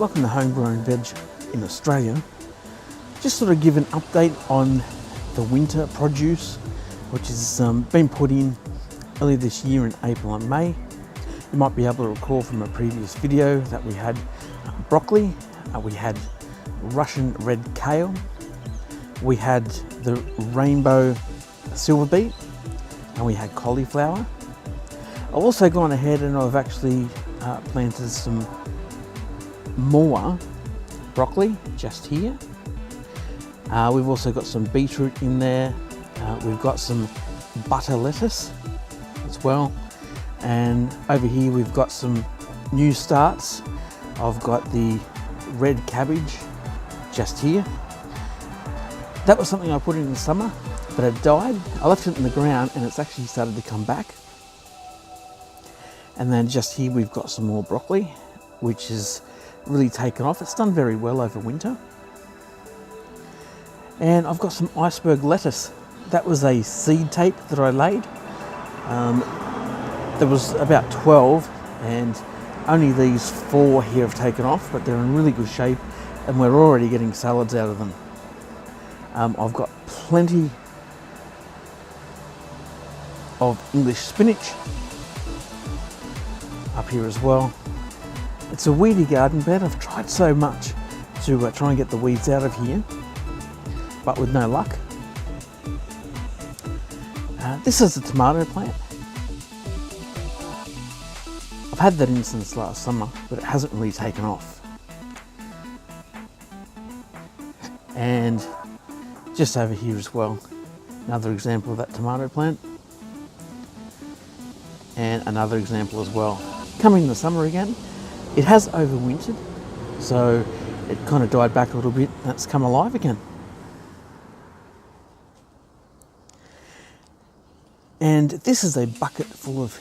welcome to Homegrown Veg in Australia. Just sort of give an update on the winter produce, which has been put in earlier this year in April and May. You might be able to recall from a previous video that we had broccoli, we had Russian red kale, we had the rainbow silver beet, and we had cauliflower. I've also gone ahead and I've actually planted some more broccoli just here. We've also got some beetroot in there. We've got some butter lettuce as well. And over here we've got some new starts. I've got the red cabbage just here. That was something I put in the summer, but it died. I left it in the ground and it's actually started to come back. And then just here we've got some more broccoli, which is really taken off. It's done very well over winter. And I've got some iceberg lettuce. That was a seed tape that I laid. There was about 12 and only these 4 here have taken off, but they're in really good shape and we're already getting salads out of them. I've got plenty of English spinach up here as well. It's a weedy garden bed. I've tried so much to try and get the weeds out of here, but with no luck. This is a tomato plant. I've had that in since last summer, but it hasn't really taken off. And just over here as well, another example of that tomato plant. And another example as well. Coming in the summer again, it has overwintered, so it kind of died back a little bit and it's come alive again. And this is a bucket full of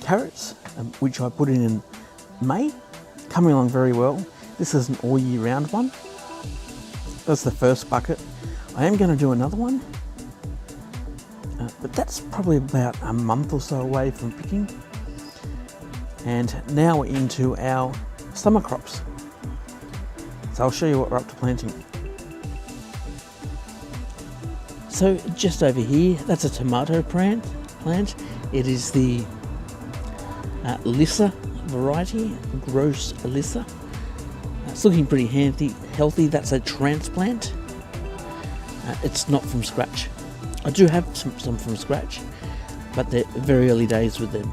carrots, which I put in May, coming along very well. This is an all year round one. That's the first bucket. I am going to do another one, but that's probably about a month or so away from picking. And now we're into our summer crops. So I'll show you what we're up to planting. So just over here, that's a tomato plant. It is the Alyssa variety, Gross Alyssa. It's looking pretty healthy. That's a transplant. It's not from scratch. I do have some from scratch, but they're very early days with them.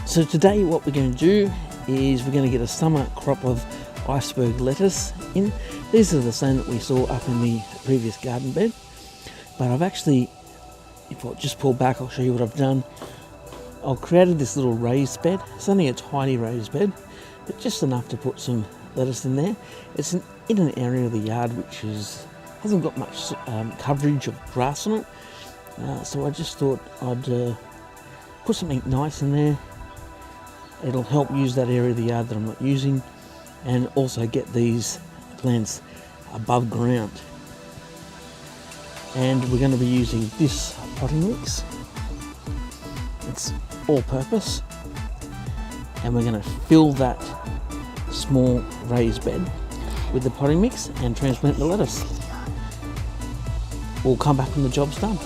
So today what we're going to do is we're going to get a summer crop of iceberg lettuce in. These are the same that we saw up in the previous garden bed, but I've actually, if I just pull back, I'll show you what I've done. I've created this little raised bed. It's only a tiny raised bed, but just enough to put some lettuce in there. It's in an area of the yard which hasn't got much coverage of grass on it, so I just thought I'd put something nice in there. It'll help use that area of the yard that I'm not using, and also get these plants above ground. And we're going to be using this potting mix. It's all purpose, and we're going to fill that small raised bed with the potting mix and transplant the lettuce. We'll come back when the job's done.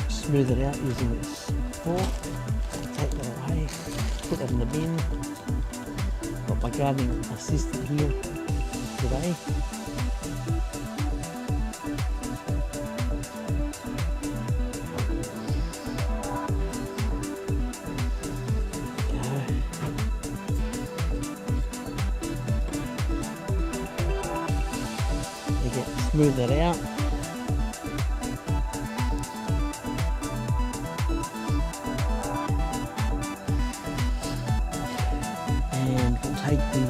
Smooth it out using this fork, take that away, put that in the bin. Got my gardening assistant here today. smooth that out. And we'll take the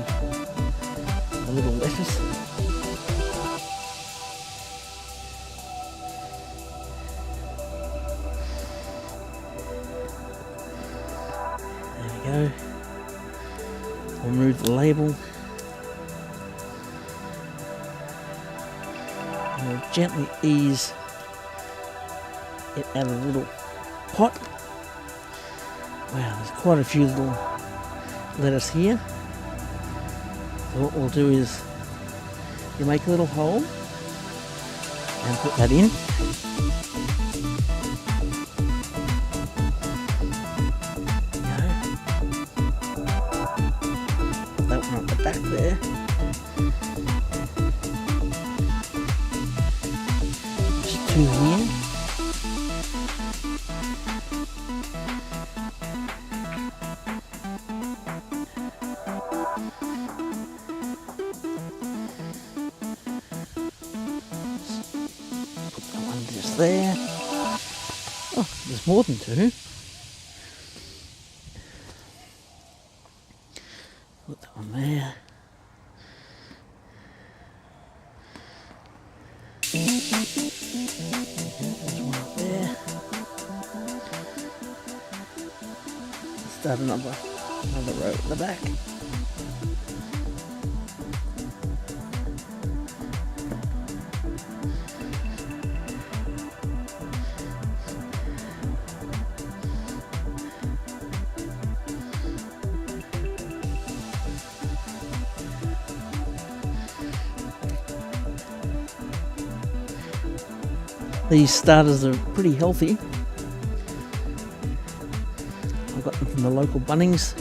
little lettuce. There we go. We'll remove the label. And we'll gently ease it out of the little pot. Wow, there's quite a few little lettuce here. So what we'll do is you make a little hole and put that in. Put that one at the back there. Just two here. Just there. Oh, there's more than two. Put that one there. There's one up there. Start another row at the back. These starters are pretty healthy. I got them from the local Bunnings.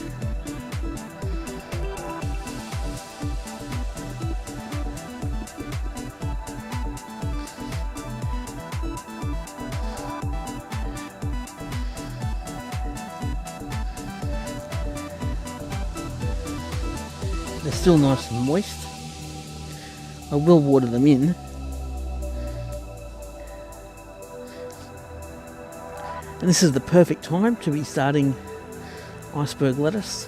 They're still nice and moist. I will water them in. And this is the perfect time to be starting iceberg lettuce.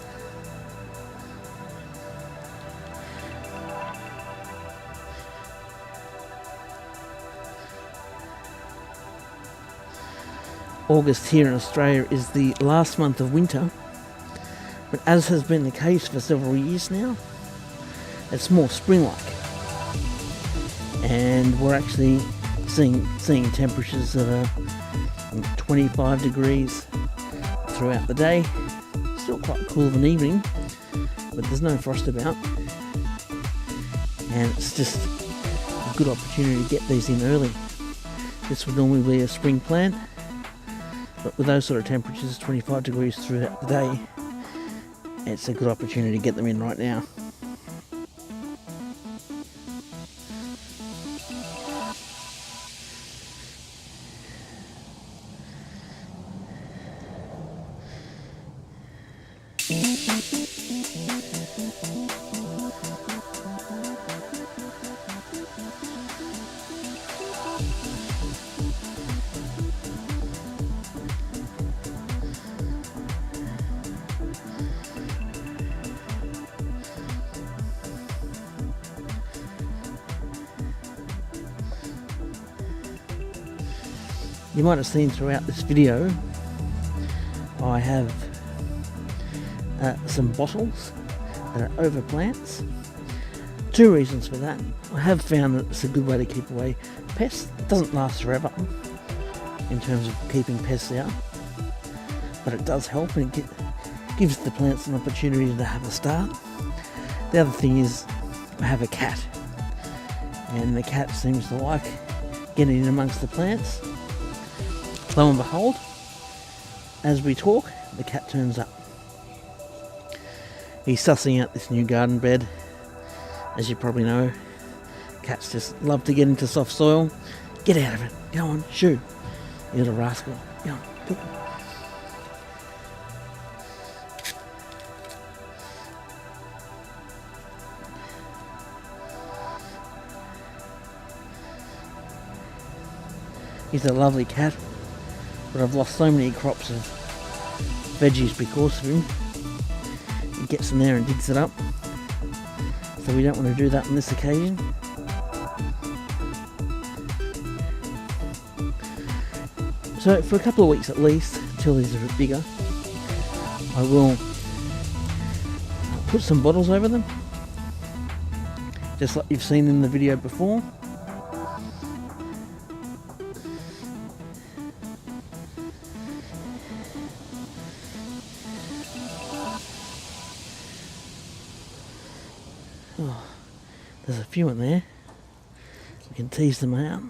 August here in Australia is the last month of winter, but as has been the case for several years now, it's more spring-like. And we're actually seeing temperatures that are 25 degrees throughout the day. Still quite cool of an evening, but there's no frost about, and it's just a good opportunity to get these in early. This would normally be a spring plant, but with those sort of temperatures, 25 degrees throughout the day, it's a good opportunity to get them in right now. You might have seen throughout this video I have some bottles that are over plants. Two reasons for that. I have found that it's a good way to keep away pests. It doesn't last forever in terms of keeping pests out, but it does help, and it gives the plants an opportunity to have a start. The other thing is I have a cat, and the cat seems to like getting in amongst the plants. Lo and behold, as we talk, the cat turns up. He's sussing out this new garden bed. As you probably know, cats just love to get into soft soil. Get out of it. Go on, shoo. You little rascal. Go on, pick. He's a lovely cat, but I've lost so many crops of veggies because of him. He gets in there and digs it up, so we don't want to do that on this occasion. So for a couple of weeks at least, till he's a bit bigger, I will put some bottles over them, just like you've seen in the video before. Oh, there's a few in there. We can tease them out.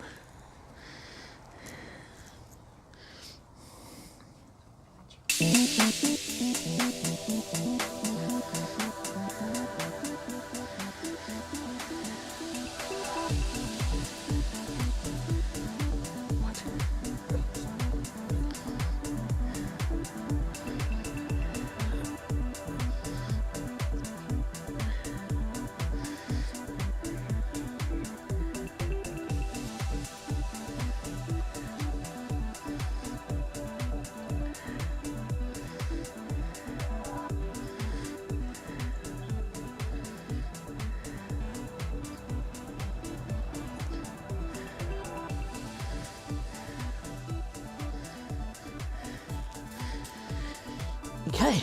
Okay,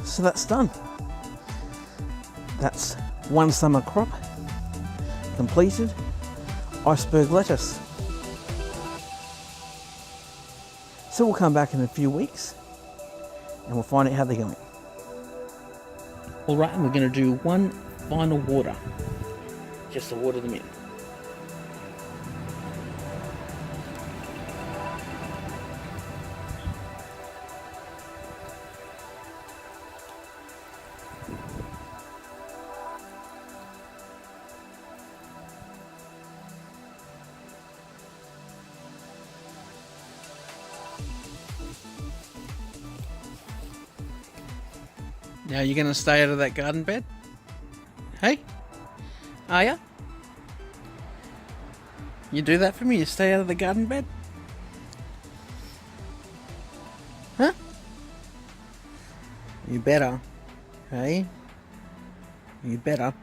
so that's done. That's one summer crop completed. Iceberg lettuce. So we'll come back in a few weeks and we'll find out how they're going. Alright, and we're going to do one final water, just to water them in. Now you're going to stay out of that garden bed? Hey? Are ya? You do that for me? You stay out of the garden bed? Huh? You better. Hey? You better.